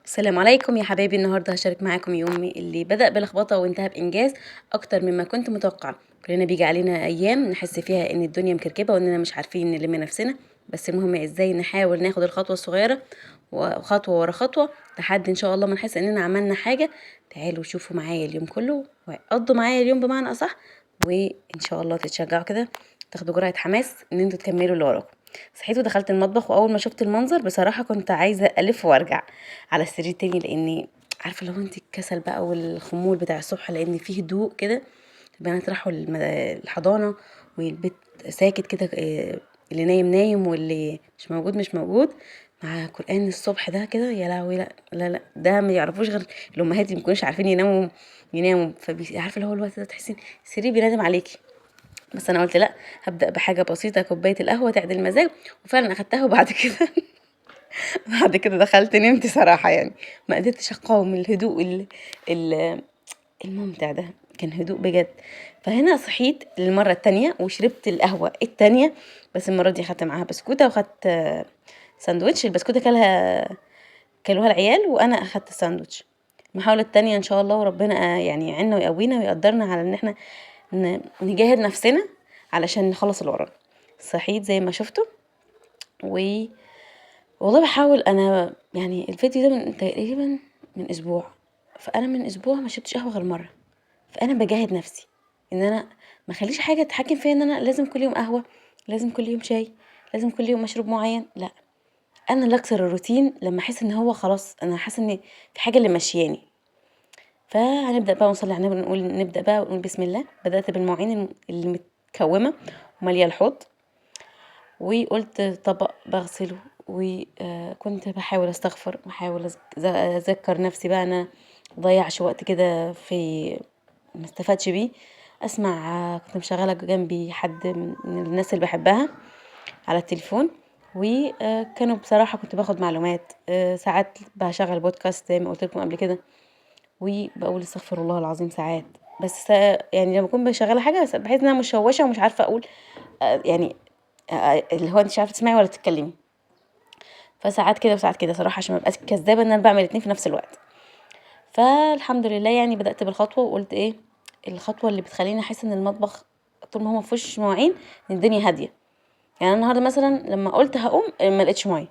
السلام عليكم يا حبايبي. النهارده هشارك معاكم يومي اللي بدأ بلخبطة وانتهى بإنجاز أكتر مما كنت متوقعة. كلنا بيجي علينا أيام نحس فيها إن الدنيا مكركبة وإننا مش عارفين نلم نفسنا، بس المهم إزاي نحاول ناخد الخطوة الصغيرة وخطوة ورا خطوة لحد إن شاء الله ما نحس إننا عملنا حاجة. تعالوا شوفوا معايا اليوم كله وقضوا معايا اليوم بمعنى أصح، وإن شاء الله تتشجعوا كده، تاخدوا جرعة حماس إن انتوا تكملوا اللي وراكم. صحيت ودخلت المطبخ، وأول ما شفت المنظر بصراحة كنت عايزة ألف وأرجع على السرير تاني، لاني عارفه لو انت الكسل بقى والخمول بتاع الصبح، لان فيه هدوء كده. البنات راحوا الحضانه والبيت ساكت كده، اللي نايم نايم واللي مش موجود مش موجود. مع قرآن الصبح ده كده، يا لهوي، لا لا لا، ده ما يعرفوش غير الامهات اللي مبيكونوش عارفين يناموا عارفه اللي هو الوقت ده تحسين السرير بينادم عليكي. بس انا قلت لا، هبدأ بحاجه بسيطه، كوبايه القهوه تعدل المزاج، وفعلا اخدتها. وبعد كده بعد كده دخلت نمت صراحة، يعني ما قدرتش اقاوم الهدوء ال الممتع ده، كان هدوء بجد. فهنا صحيت للمرة التانية وشربت القهوة التانية، بس المرة دي خدت معاها بسكوتة وخدت ساندوتش. البسكوتة كلوها العيال وانا اخدت الساندوتش. المحاولة التانية ان شاء الله، وربنا يعني يعيننا ويقوينا ويقدرنا على ان احنا نجاهد نفسنا علشان نخلص اللي ورانا. صحيت زي ما شفتوا، والله باحاول أنا، يعني الفيديو ده من تقريبًا من أسبوع، فأنا من أسبوع ما شربتش قهوة غير مرة. فأنا باجاهد نفسي إن أنا ما اخليش حاجة تتحكم فيّا، إن أنا لازم كل يوم قهوة، لازم كل يوم شاي، لازم كل يوم مشروب معين، لأ. أنا اللي أكسر الروتين لما أحس إن هو خلاص أنا حاسة إن في حاجة اللي ماشياني. فهنبدأ بقى ونصلي على النبي، نبدأ بقى ونقول بسم الله. بدأت بالمواعين اللي متكومة ومالية الحوض، وقلت طبق بغسله، وكنت بحاول استغفر، بحاول اذكر نفسي بقى انا مضيعش وقت كده في ما استفادش بيه. اسمع، كنت مشغله جنبي حد من الناس اللي بحبها على التليفون، وكانوا بصراحه كنت باخد معلومات. ساعات بشغل بودكاست زي ما قلت لكم قبل كده، وبقول استغفر الله العظيم ساعات. بس يعني لما اكون بشغله حاجه، بس بحس ان انا مشوشه ومش عارفه اقول، يعني اللي هو انت مش عارفه تسمعي ولا تتكلمي. فساعات كده وساعات كده صراحه، عشان ما ابقاش كذابه ان انا بعمل الاتنين في نفس الوقت. فالحمد لله يعني بدأت بالخطوه، وقلت ايه الخطوه اللي بتخليني احس ان المطبخ طول ما هو مفيهوش مواعين ان الدنيا هاديه. يعني أنا النهارده مثلا لما قلت هقوم، ما لقيتش ميه،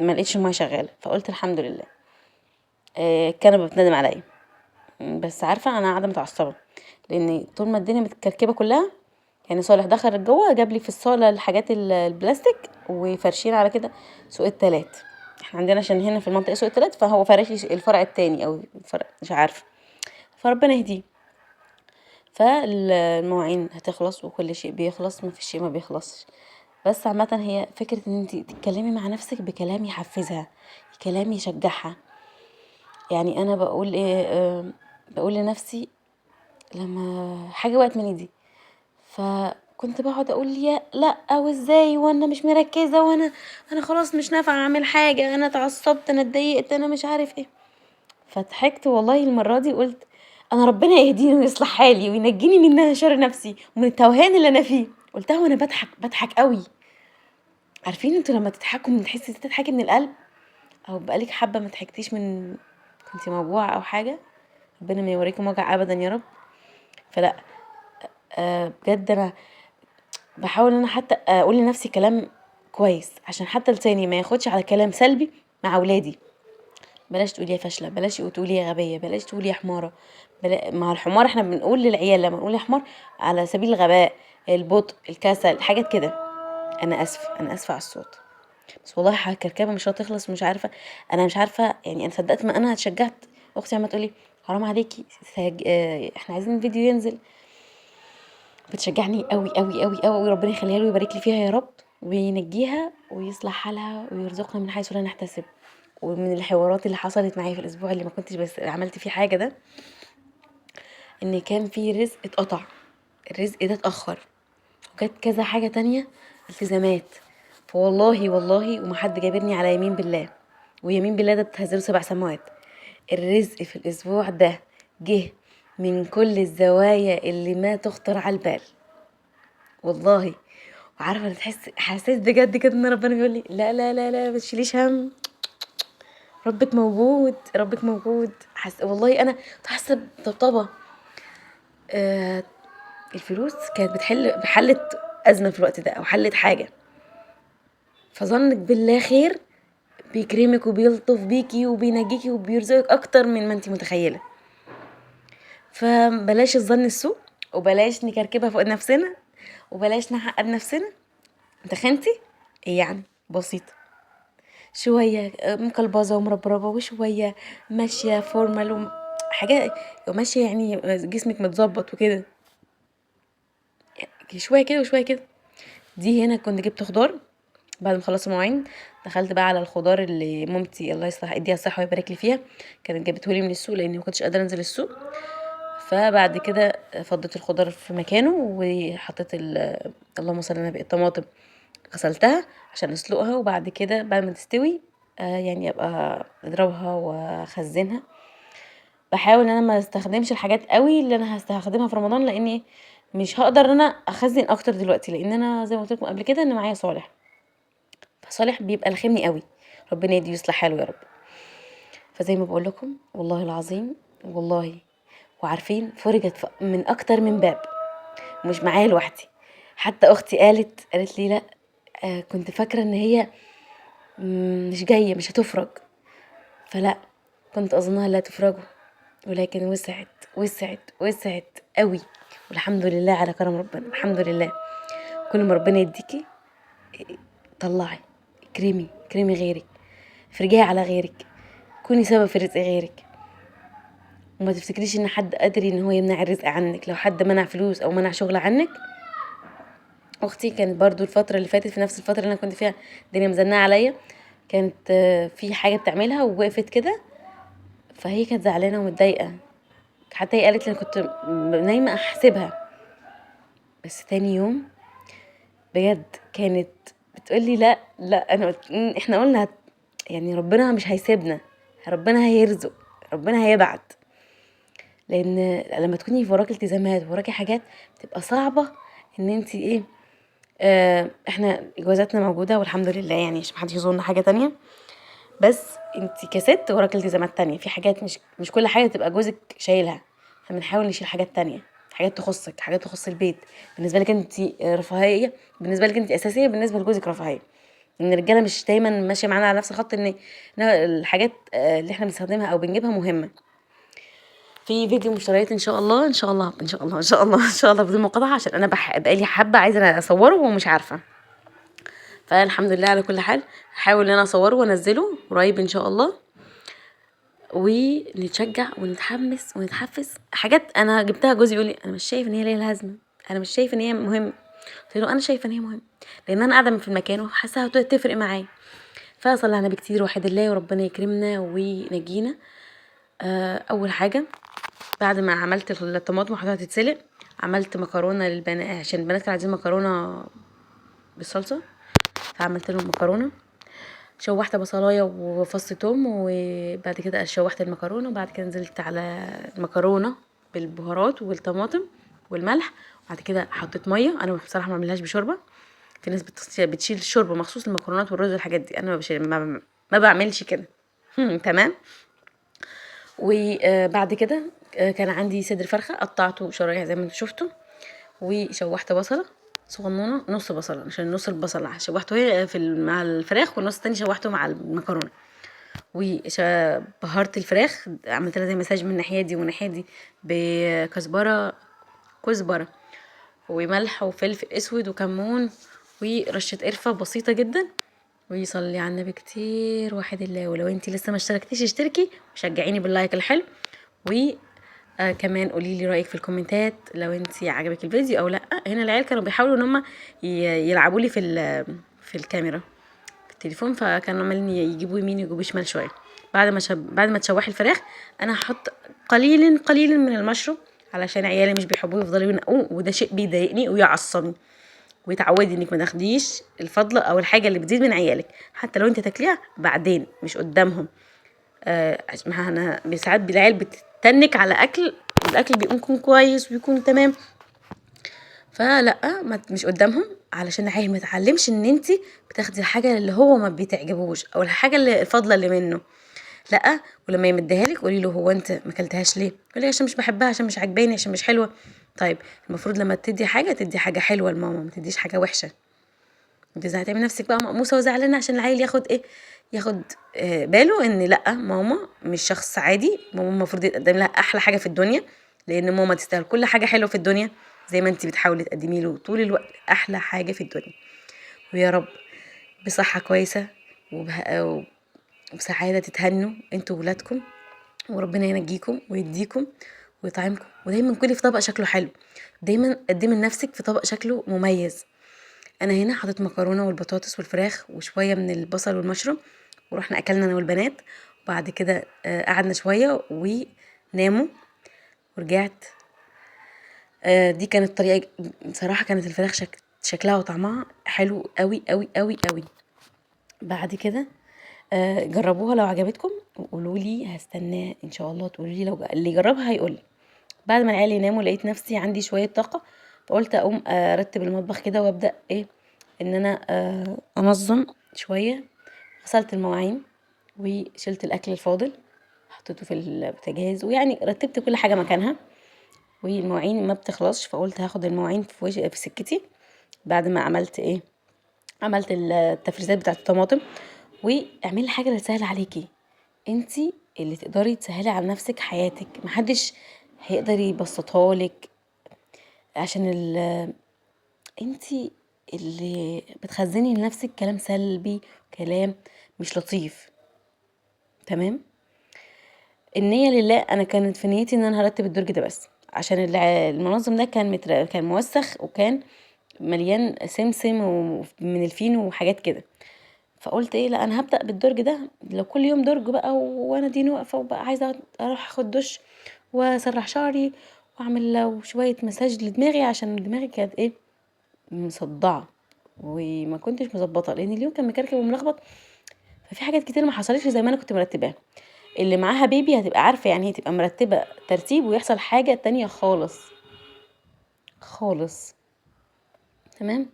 ما لقيتش الميه شغاله، فقلت الحمد لله. الكنبه بتندم عليا، بس عارفه انا قاعده متعصبه، لان طول ما الدنيا متكركبه كلها. يعني صالح دخل جوه جاب لي في الصاله الحاجات البلاستيك، وفرشين على كده سوق التلات. احنا عندنا عشان هنا في المنطقه سوق التلات، فهو فرش لي الفرع التاني او الفرع مش عارفه، فربنا يهديه. فالمواعين هتخلص وكل شيء بيخلص، ما فيش شيء ما بيخلصش. بس عامه هي فكره ان انت تتكلمي مع نفسك بكلام يحفزها، كلام يشجعها. يعني انا بقول ايه، بقول لنفسي لما حاجه وقعت من ايدي، فكنت باقعد اقول يا لأ وازاي، وانا مش مركزة، انا خلاص مش نافعة اعمل حاجة، انا اتعصبت، انا اتضايقت، انا مش عارف ايه. فضحكت والله المرة دي، قلت انا ربنا يهديني ويصلح حالي وينجيني من شر نفسي ومن التوهان اللي انا فيه. قلتها وانا بضحك قوي. عارفين انتوا لما تضحكوا تحسي تضحكي من القلب، او بقالك حبة ما ضحكتيش من كنتي موجوعة او حاجة. ربنا ما يوريكم وجع ابدا يا رب. فلا، بجد انا باحاول ان انا حتى اقول لنفسي كلام كويس، عشان حتى لساني ما ياخدش على كلام سلبي مع ولادي. بلاش تقولي يا فاشله، بلاش تقولي يا غبيه، بلاش تقولي يا حماره. مع الحمار احنا بنقول للعيال لما نقول يا حمار على سبيل الغباء، البطء، الكسل، حاجات كده. انا اسفه، انا اسفه على الصوت. بس والله الكركبه مش هتخلص، مش عارفه. انا مش عارفه يعني، انا صدقت ما انا اتشجعت. اختي عماله تقولي حرام عليكي، احنا عايزين الفيديو ينزل. بتشجعني قوي قوي قوي قوي، وربنا يخليها له ويبارك لي فيها يا رب، وينجيها ويصلح حالها ويرزقنا من حيث لا نحتسب. ومن الحوارات اللي حصلت معايا في الاسبوع اللي ما كنتش بس عملت فيه حاجه ده، ان كان في رزق اتقطع، الرزق ده اتاخر، وجت كذا حاجه تانية التزامات. فوالله والله وما حد جابرني على يمين بالله، ويمين بالله ده بتهزله 7 سماوات. الرزق في الاسبوع ده جه من كل الزوايا اللي ما تخطر على البال، والله. وعارفه تحس حسيت بجد كده ان ربنا بيقول لي لا لا لا لا، ما تشيليش هم، ربك موجود، ربك موجود. والله انا كنت حاسه بطبطبه. آه الفلوس كانت حلت ازمه في الوقت ده، او حلت حاجه. فظنك بالله خير، بيكرمك وبيلطف بيكي وبينجيكي وبيرزقك اكتر من ما انت متخيله. فبلاش الظن السوء، وبلاش نكركبها فوق نفسنا، وبلاش نحقد نفسنا. تخنتي ايه يعني؟ بسيطه. شويه مكلبظه ومربربه، وشويه ماشيه فورمال حاجات ماشيه، يعني جسمك متظبط وكده، شويه كده وشويه كده. دي هنا كنت جبت خضار بعد ما خلصت المواعين، دخلت بقى على الخضار اللي مامتي الله يصلح يديها الصحه ويبارك لي فيها كانت جابتهولي من السوق، لاني ما كنتش قادره انزل السوق. فبعد كده فضيت الخضار في مكانه، وحطيت اللهم صل على النبي الطماطم، غسلتها عشان اسلقها، وبعد كده بعد ما تستوي يعني ابقى اضربها واخزنها. بحاول ان انا ما استخدمش الحاجات قوي اللي انا هستخدمها في رمضان، لاني مش هقدر ان انا اخزن اكتر دلوقتي، لان انا زي ما قلت لكم قبل كده ان معايا صالح، فصالح بيبقى لخمني قوي، ربنا يدي يصلح حاله يا رب. فزي ما بقول لكم والله العظيم، والله وعارفين فرجت من اكتر من باب، مش معايا لوحدي. حتى اختي قالت لي لا، كنت فاكره ان هي مش جايه، مش هتفرج. فلا، كنت اظنها لا تفرجوا، ولكن وسعت قوي. والحمد لله على كرم ربنا، الحمد لله. كل ما ربنا يديكي طلعي، كريمي غيرك، فرجعي على غيرك، كوني سبب في رزق غيرك. وما تفتكريش ان حد قادر ان هو يمنع الرزق عنك. لو حد منع فلوس او منع شغل عنك، اختي كانت برضو الفتره اللي فاتت، في نفس الفتره اللي انا كنت فيها الدنيا مزنقه عليا، كانت في حاجه بتعملها ووقفت كده، فهي كانت زعلانه ومتضايقه. حتى هي قالت لي انا كنت نايمه احسبها، بس تاني يوم بجد كانت بتقولي لا لا، انا احنا قلنا يعني ربنا مش هيسيبنا، ربنا هيرزق، ربنا هيبعت. لان لما تكوني وراكي التزامات وراكي حاجات بتبقى صعبه ان انت ايه. احنا جوازاتنا موجوده والحمد لله، يعني عشان محدش يظن حاجه تانية، بس انت كست وراكي التزامات تانية في حاجات، مش كل حاجه تبقى جوزك شايلها. احنا بنحاول نشيل حاجات تانية، حاجات تخصك، حاجات تخص البيت. بالنسبه لك انت رفاهيه، بالنسبه لك انت اساسيه، بالنسبه لجوزك رفاهيه. ان الرجاله مش دايما ماشيه معانا على نفس الخط، إن الحاجات اللي احنا بنستخدمها او بنجيبها مهمه. في فيديو مشتريات ان شاء الله، ان شاء الله، ان شاء الله، ان شاء الله، ان شاء الله بدون مقاطعه، عشان انا بقالي حبه عايزه اصوره ومش عارفه. فالحمد لله على كل حال، هحاول ان انا اصوره وانزله قريب ان شاء الله، ونتشجع ونتحمس ونتحفز. حاجات انا جبتها جوزي يقول لي انا مش شايف ان هي ليها لازمه، انا مش شايف ان هي مهم. قلت له انا شايفه ان هي مهم، لان انا قاعده في المكان وحاساها تفرق معايا. فصلي على نبي كتير، وحد الله، وربنا يكرمنا وينجينا. اول حاجه بعد ما عملت الطماطم وحطيتها تتسلق، عملت مكرونه للبنات، عشان البنات كانوا عايزين مكرونه بالصلصه، فعملت لهم مكرونه. شوحت بصلايه وفص توم، وبعد كده شوحت المكرونه، وبعد كده نزلت على المكرونه بالبهارات والطماطم والملح. وبعد كده حطيت ميه، انا بصراحه ما بعملهاش بشوربه. في ناس بتشيل الشوربه مخصوص المكرونات والرز والحاجات دي، انا ما بعملش كده. تمام. وبعد كده كان عندي صدر فرخه قطعته شرايح زي ما انتم شفتوا، وشوحت بصله صغنونه، نص بصله عشان نص البصله شوحته هي مع الفراخ، والنص التاني شوحته مع المكرونه. وبهرت الفراخ، عملت لها زي مساج من الناحيه دي والناحيه دي كزبره وملح وفلفل اسود وكمون ورشه قرفه بسيطه جدا. ويصلي على النبي كتير وحد الله. ولو انتي لسه ما اشتركتيش اشتركي وشجعيني باللايك الحلو. كمان قولي لي رايك في الكومنتات لو انتي عجبك الفيديو او لا. هنا العيال كانوا بيحاولوا ان هم يلعبوا لي في الكاميرا في التليفون، فكانوا عمالين يجيبوا يمين يجيبوا شمال شويه. بعد ما تشوحي الفراخ، انا هحط قليل من المشروم، علشان عيالي مش بيحبوه يفضلوا ينقوه، وده شيء بيضايقني ويعصبني. وتعودي انك ما تاخديش الفضله او الحاجه اللي بتزيد من عيالك، حتى لو انت تاكليها بعدين مش قدامهم. ما انا ساعات العيال بتتنك على اكل، والاكل بيكون كويس ويكون تمام، فلا مش قدامهم، علشان العيل ما يتعلمش ان انت بتاخدي الحاجه اللي هو ما بيتعجبوش، او الحاجه اللي الفضله اللي منه. لا. ولما يمديها لك قولي له هو انت ما اكلتهاش ليه؟ يقول لي عشان مش بحبها، عشان مش عجباني، عشان مش حلوه. طيب المفروض لما تدي حاجه تدي حاجه حلوه لماما، ما تديش حاجه وحشه. انت ازاي هتعملي نفسك بقى مقموصه وزعلانه عشان العيل ياخد ايه؟ ياخد باله ان لا، ماما مش شخص عادي، ماما المفروض يتقدم لها احلى حاجه في الدنيا، لان ماما تستاهل كل حاجه حلوه في الدنيا، زي ما انت بتحاولي تقدمي له طول الوقت احلى حاجه في الدنيا. ويا رب بصحه كويسه وبسعاده تتهنوا انتوا وولادكم، وربنا ينجيكم ويديكم ويطعمكم. ودايما كلي في طبق شكله حلو، دايما قدمي لنفسك في طبق شكله مميز. انا هنا حطيت مكرونه والبطاطس والفراخ وشويه من البصل والمشروم، ورحنا اكلنا انا والبنات. وبعد كده قعدنا شويه وناموا ورجعت. دي كانت طريقه بصراحه، كانت الفراخ شكلها وطعمها حلو قوي قوي قوي قوي. بعد كده جربوها لو عجبتكم وقولوا لي، هستناه ان شاء الله تقولوا لي، لو اللي يجربها هيقول لي. بعد ما العيال يناموا لقيت نفسي عندي شويه طاقه، فقلت اقوم ارتب المطبخ كده وابدا ايه، ان انا انظم شويه. غسلت المواعين وشلت الاكل الفاضل حطيته في البوتاجاز، ويعني رتبت كل حاجه مكانها. والمواعين ما بتخلصش، فقلت هاخد المواعين في سكتي. بعد ما عملت ايه، عملت التفريزات بتاعت الطماطم. واعملي حاجه اللي تسهل عليكي، انتي اللي تقدري تسهلي على نفسك حياتك، محدش هيقدر يبسطها لك، عشان انتي اللي بتخزني لنفسك كلام سلبي، كلام مش لطيف. تمام. النية لله، انا كانت في نيتي ان انا هرتب الدرج ده بس عشان المنظم ده كان موسخ، وكان مليان سمسم ومن الفينو وحاجات كده. فقلت ايه، لا انا هبدأ بالدرج ده، لو كل يوم درج بقى وانا ديني واقفة وبقى عايزة اروح اخد دش واسرح شعري واعمل لو شوية مساج لدماغي، عشان دماغي كانت ايه، مصدعة وما كنتش مظبطة، لان اليوم كان مكركب وملخبط. ففي حاجات كتير ما حصلتش زي ما انا كنت مرتباها. اللي معاها بيبي هتبقى عارفة يعني، هي تبقى مرتبة ترتيب ويحصل حاجة تانية خالص خالص. تمام.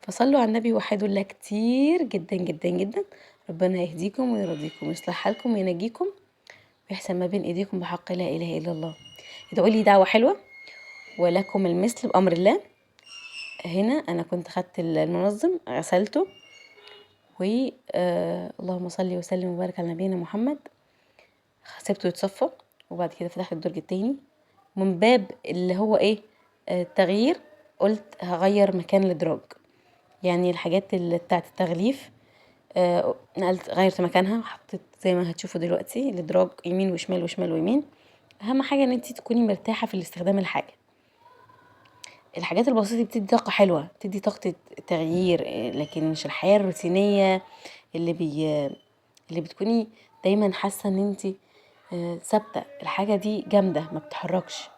فصلوا على النبي وحدوا الله كتير جدا جدا جدا. ربنا يهديكم ويرضيكم ويصلح حالكم وينجيكم ويحسن ما بين ايديكم بحق لا اله الا الله. ادعوا لي دعوة حلوة ولكم المثل بأمر الله. هنا انا كنت خدت المنظم غسلته اللهم صل وسلم وبارك على نبينا محمد. سبته يتصفى، وبعد كده فتحت الدرج التاني من باب اللي هو ايه، التغيير. قلت هغير مكان الادراج، يعني الحاجات اللي بتاعت التغليف نقلت غيرت مكانها، حطيت زي ما هتشوفوا دلوقتي الادراج يمين وشمال وشمال ويمين. اهم حاجه ان انت تكوني مرتاحه في الاستخدام الحاجه. الحاجات البسيطه بتدي طاقه حلوه، بتدي طاقه تغيير، لكن مش الحياه الروتينيه اللي اللي بتكوني دايما حاسه ان انت ثابته، الحاجه دي جامده ما بتتحركش،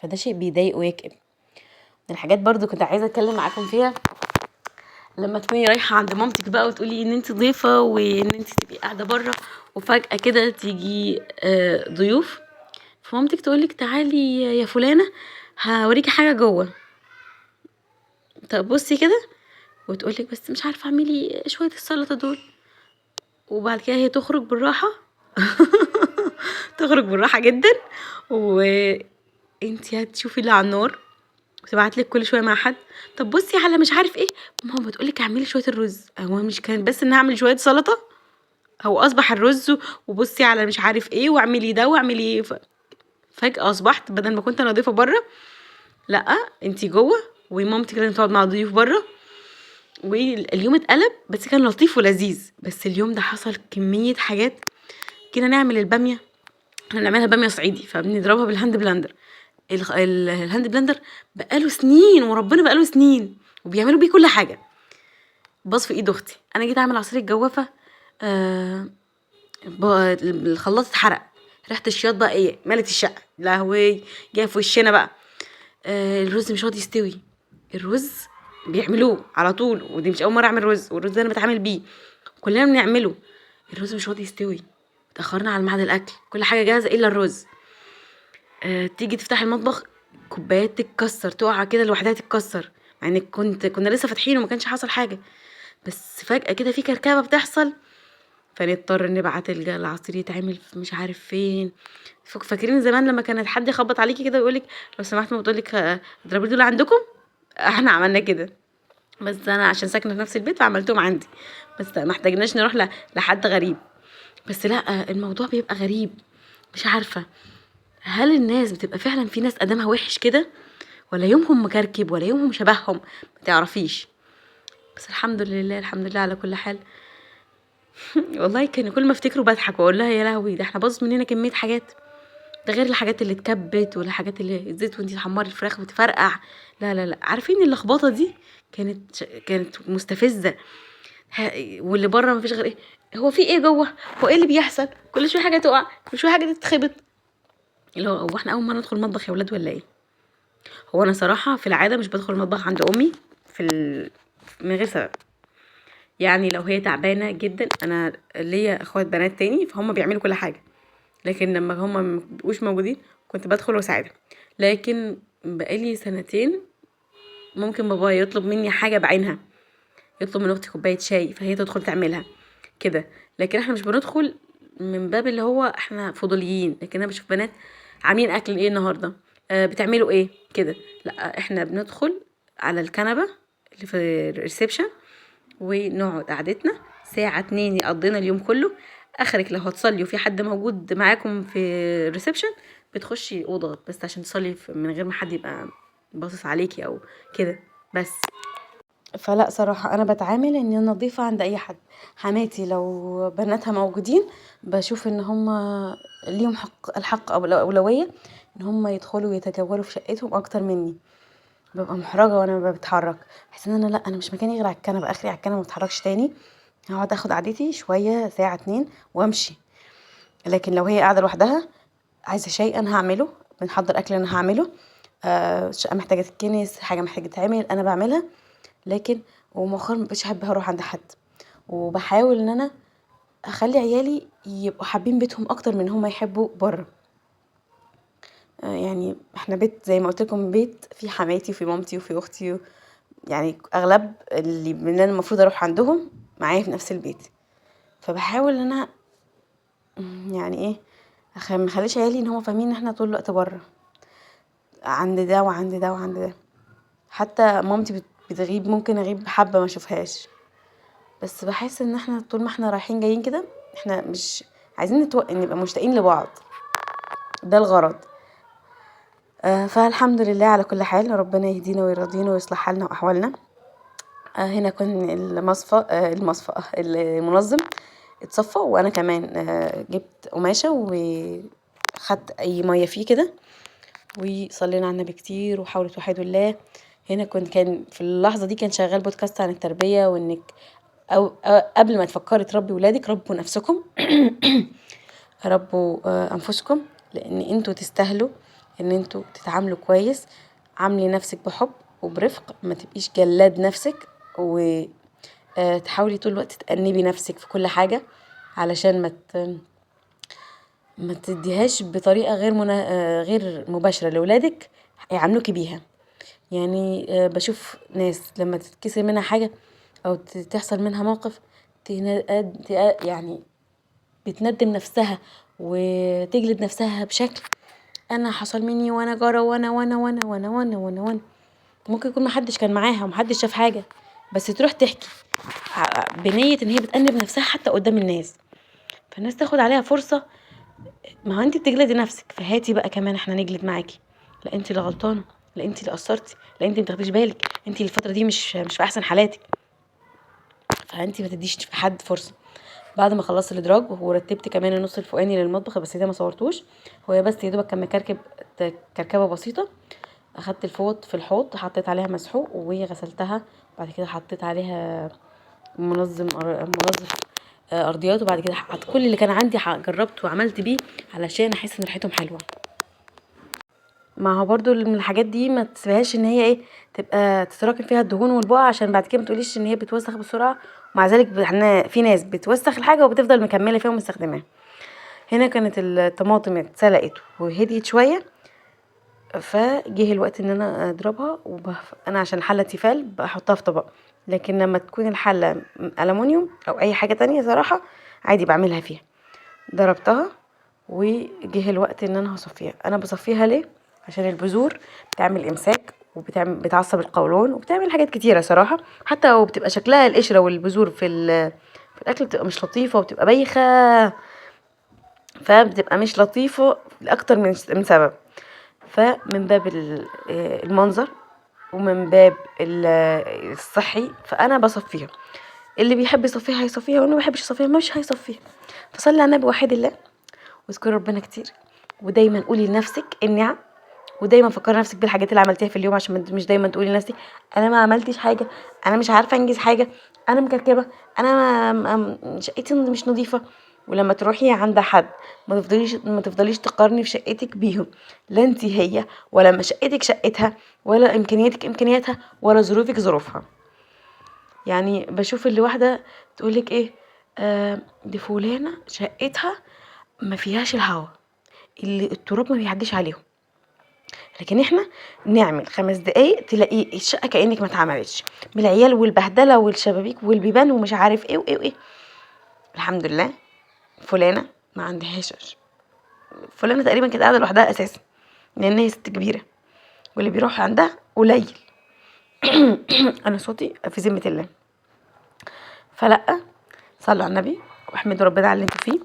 فده شيء بيضايق ويكئب. من الحاجات برضو كنت عايزه اتكلم معاكم فيها، لما تكوني رايحه عند مامتك بقى وتقولي ان انت ضيفه وان انت تبقي قاعده بره، وفجاه كده تيجي ضيوف، فمامتك تقولك تعالي يا فلانه هوريكي حاجه جوه. طب بصي كده، وتقولك بس مش عارفه اعملي شويه السلطه دول. وبعد كده هي تخرج بالراحه تخرج بالراحه جدا، وانتي هتشوفي اللي على النار وتبعتلك كل شويه مع حد. طب بصي على مش عارف ايه، ماما بتقولك اعملي شويه الرز. هو مش كان بس ان اعمل شويه سلطه، هو اصبح الرز وبصي على مش عارف ايه واعملي ده واعملي فجاه اصبحت بدل ما كنت انا ضيفه بره، لا انتي جوه، ومامتي كانت تقعد مع ضيوف بره، واليوم اتقلب. بس كان لطيف ولذيذ. بس اليوم ده حصل كميه حاجات. كنا نعمل الباميه، احنا بنعملها باميه صعيدي فبنضربها بالهاند بلندر. الهاند بلندر بقاله سنين، وربنا بقاله سنين وبيعملوا بيه كل حاجه. باظ في ايد اختي. انا جيت اعمل عصير الجوافه، الخلاط اتحرق، ريحه الشياط بقى ايه ملت الشقه، لهوي جايه في وشنا بقى. الرز مش راضي يستوي. الرز بيعملوه على طول، ودي مش اول مره اعمل رز، والرز ده انا بتعامل بيه كلنا بنعمله. الرز مش راضي يستوي، اتاخرنا على ميعاد الاكل، كل حاجه جاهزه الا الرز. تيجي تفتح المطبخ كوبايات تتكسر تقع كده لوحدها تتكسر، مع ان كنا لسه فاتحين وما كانش حصل حاجه. بس فجاه كده في كركبه بتحصل، فنضطر نبعت العصير يتعمل في مش عارف فين. فاكرين زمان لما كانت حد يخبط عليكي كده ويقولك لو سمحت ما تقولك اضربي دول عندكم، احنا عملنا كده، بس انا عشان ساكنه في نفس البيت فعملتهم عندي، بس ما احتاجناش نروح لحد غريب. بس لا الموضوع بيبقى غريب، مش عارفه هل الناس بتبقى فعلا في ناس ادمها وحش كده، ولا يومهم مكركب، ولا يومهم شبههم، ما تعرفيش. بس الحمد لله الحمد لله على كل حال. والله كان كل ما افتكره بضحك واقول لها يا لهوي ده احنا باظت مننا كميه حاجات، ده غير الحاجات اللي اتكبت والحاجات اللي الزيت وانتي تحمري الفراخ وتفرقع. لا لا لا، عارفين اللخبطه دي كانت مستفزه. واللي بره مفيش غير ايه، هو في ايه جوه، هو ايه اللي بيحصل، كل شويه حاجه تقع، كل شويه حاجه تتخبط. اللي هو احنا اول مره ندخل المطبخ يا ولاد ولا ايه؟ هو انا صراحه في العاده مش بدخل المطبخ عند امي من غير سبب. يعني لو هي تعبانه جدا، انا ليا اخوات بنات تاني فهم بيعملوا كل حاجه، لكن لما هم مبقوش موجودين كنت بدخل واساعدهم. لكن بقالي سنتين ممكن بابا يطلب مني حاجه بعينها، يطلب من اختي كوبايه شاي فهي تدخل تعملها كده، لكن احنا مش بندخل من باب اللي هو احنا فضوليين. لكن انا بشوف بنات عاملين اكل ايه النهارده، بتعملوا ايه كده، لا احنا بندخل على الكنبه اللي في الريسبشن ونقعد قعدتنا ساعة 2 يقضينا اليوم كله. اخرك لو هتصلي وفي حد موجود معاكم في الريسبشن بتخشي اوضه بس عشان تصلي من غير ما حد يبقى باصص عليكي او كده بس. فلا صراحة أنا بتعامل إني نظيفة عند أي حد. حماتي لو بناتها موجودين بشوف إن هما ليهم الحق أو الأولوية إن هما يدخلوا ويتجولوا في شقتهم أكتر مني. ببقى محرجة وأنا بتحرك، بحس إن أنا لأ، أنا مش مكاني غير على الكنبة، آخري على الكنبة متحركش تاني، هقعد اخد قعدتي شوية ساعة 2 وامشي. لكن لو هي قاعدة لوحدها عايزة شيء أنا هعمله، بنحضر أكل أنا هعمله، شقة محتاجة تتكنس، حاجة محتاجة تتعمل أنا بعملها. لكن ومؤخرا مبقتش احب اروح عند حد، وبحاول ان انا اخلي عيالي يبقوا حابين بيتهم اكتر من هم يحبوا بره. يعني احنا بيت زي ما قلت لكم، بيت في حماتي وفي مامتي وفي اختي يعني اغلب اللي من انا المفروض اروح عندهم معايا في نفس البيت. فبحاول ان انا يعني ايه مخليش عيالي ان هم فاهمين ان احنا طول الوقت بره عند ده وعند ده وعند ده. حتى مامتي بتغيب، ممكن اغيب حبة ما اشوفهاش، بس بحس ان احنا طول ما احنا رايحين جايين كده احنا مش عايزين نبقى مشتاقين لبعض، ده الغرض. فالحمد لله على كل حال، ربنا يهدينا ويرضينا ويصلح حالنا واحوالنا. هنا كان المنظم اتصفى، وانا كمان جبت قماشة وخدت اي مية فيه كده وصلينا على النبي كتير وحاولت توحدوا الله. هنا كان في اللحظة دي كان شغال بودكاست عن التربية، وانك أو قبل ما تفكري تربي ولادك ربوا نفسكم ربوا انفسكم، لان انتوا تستاهلوا ان انتوا تتعاملوا كويس. عاملي نفسك بحب وبرفق، ما تبقيش جلاد نفسك، وتحاولي طول الوقت تأنبي نفسك في كل حاجة علشان ما تديهاش بطريقة غير مباشرة لولادك يعاملوكي بيها. يعني بشوف ناس لما تتكسر منها حاجة او تحصل منها موقف يعني بتندم نفسها وتجلد نفسها بشكل انا حصل مني وانا جارة وانا ممكن يكون محدش كان معاها ومحدش شاف حاجة، بس تروح تحكي بنية ان هي بتأنب نفسها حتى قدام الناس، فالناس تاخد عليها فرصة. ما هو انت بتجلدي نفسك، فهاتي بقى كمان احنا نجلد معاكي. لا انت اللي غلطانة، لا انت اللي قصرتي، لا انت متاخديش بالك، انت الفترة دي مش في احسن حالاتك، فانت ما تديش في حد فرصة. بعد ما خلصت الادراج ورتبت كمان النص الفوقاني للمطبخ، بس ده ما صورتوش، هو بس يا دوبك كان مكركب كركبه بسيطه. اخدت الفوط في الحوض حطيت عليها مسحوق وغسلتها، بعد كده حطيت عليها منظف ارضيات، وبعد كده كل اللي كان عندي جربت وعملت بيه علشان احس ان ريحتهم حلوه. ما هو برضو من الحاجات دي ما تسيبهاش ان هي ايه تبقى تتراكم فيها الدهون والبقع، عشان بعد كده ما تقوليش ان هي بتوسخ بسرعه، ومع ذلك في ناس بتوسخ الحاجه وبتفضل مكمله فيها ومستخدماها. هنا كانت الطماطم اتسلقت وهديت شويه، فجه الوقت ان انا اضربها انا عشان الحله تيفال بحطها في طبق، لكن لما تكون الحله ألمونيوم او اي حاجه تانية صراحه عادي بعملها فيها. ضربتها وجه الوقت ان انا هصفيها. انا بصفيها ليه؟ عشان البذور بتعمل امساك بتعصب القولون وبتعمل حاجات كتيره صراحه، حتى لو بتبقى شكلها القشره والبذور في الاكل بتبقى مش لطيفه وبتبقى بايخه، فبتبقى مش لطيفه لاكتر من سبب. فمن باب المنظر ومن باب الصحي فانا بصفيها. اللي بيحب يصفيها هيصفيها، واللي ما بيحبش يصفيها مش هيصفيها. فصلي على النبي وحيد الله، واذكري ربنا كتير، ودايما قولي لنفسك النعم، ودايما فكري نفسك بالحاجات اللي عملتيها في اليوم، عشان مش دايما تقولي لنفسك انا ما عملتش حاجه، انا مش عارفه انجز حاجه، انا مكركبه، انا شقتي مش نظيفه. ولما تروحي عند حد ما تفضليش تقارني في شقتك بيهم. لا انت هي، ولا شقتك شقتها، ولا امكانياتك امكانياتها، ولا ظروفك ظروفها. يعني بشوف اللي واحده تقولك ايه، دي فلانه شقتها ما فيهاش الهوا، اللي التراب ما بيعديش عليهم. لكن احنا نعمل 5 دقايق تلاقي الشقه كانك ما اتعملتش، بالعيال والبهدله والشبابيك والبيبان ومش عارف ايه وايه وايه. الحمد لله فلانه ما عندهاش، فلانه تقريبا كانت قاعده لوحدها اساسا، لان هي ست كبيره واللي بيروح عندها قليل. انا صوتي في ذمه الله. فلا، صلوا على النبي واحمدوا ربنا على اللي انتوا فيه.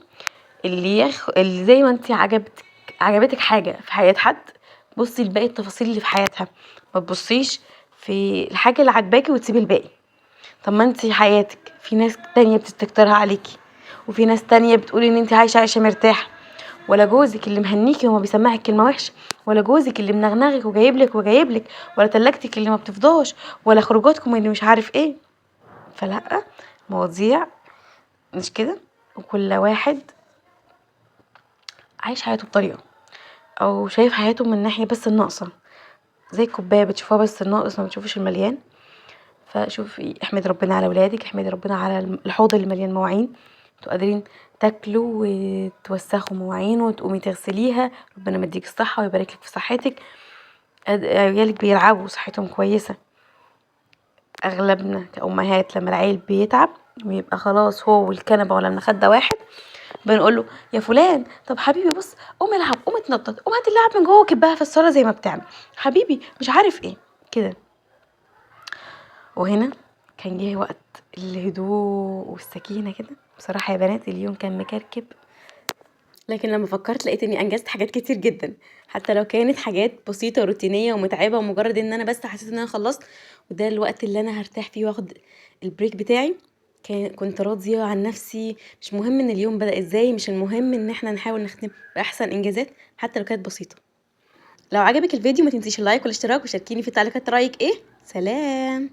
اللي زي ما انت عجبتك حاجه في حياه حد، بصي لباقي التفاصيل اللي في حياتها، ما تبصيش في الحاجه اللي عجباكي وتسيبي الباقي. طب ما انت حياتك في ناس تانية بتستكترها عليكي، وفي ناس تانية بتقولي ان انت عايشه مرتاحه، ولا جوزك اللي مهنيكي وما بيسمعك كلمه وحشه، ولا جوزك اللي منغنغك وجايبلك، ولا تلاجتك اللي ما بتفضاش، ولا خروجاتكم اللي مش عارف ايه. فلا، مواضيع مش كده، وكل واحد عايش حياته بطريقه، او شايف حياته من ناحيه بس الناقصه، زي الكوبايه بتشوفها بس الناقص ما بتشوفش المليان. فشوفي، احمدي ربنا على ولادك، احمدي ربنا على الحوض اللي مليان مواعين، انتوا قادرين تاكلوا وتوسخوا مواعين وتقومي تغسليها، ربنا مديك الصحه ويبارك لك في صحتك. عيالك بيلعبوا صحتهم كويسه. اغلبنا كأمهات لما العيل بيتعب ويبقى خلاص هو والكنبه ولا المخده واحد، بنقول له يا فلان طب حبيبي بص، قوم العب، قوم اتنطط، قوم هات اللعب من جوه وكبها في الصاله زي ما بتعمل حبيبي مش عارف ايه كده. وهنا كان جه وقت الهدوء والسكينه كده. بصراحه يا بنات اليوم كان مكركب، لكن لما فكرت لقيت اني انجزت حاجات كتير جدا، حتى لو كانت حاجات بسيطه وروتينيه ومتعبه، ومجرد ان انا بس حسيت ان انا خلصت وده الوقت اللي انا هرتاح فيه واخد البريك بتاعي. كنت راضيه عن نفسي. مش مهم ان اليوم بدأ ازاي، مش المهم ان احنا نحاول نختم باحسن انجازات حتى لو كانت بسيطه. لو عجبك الفيديو ما تنسيش اللايك والاشتراك، وشاركيني في التعليقات رايك ايه. سلام.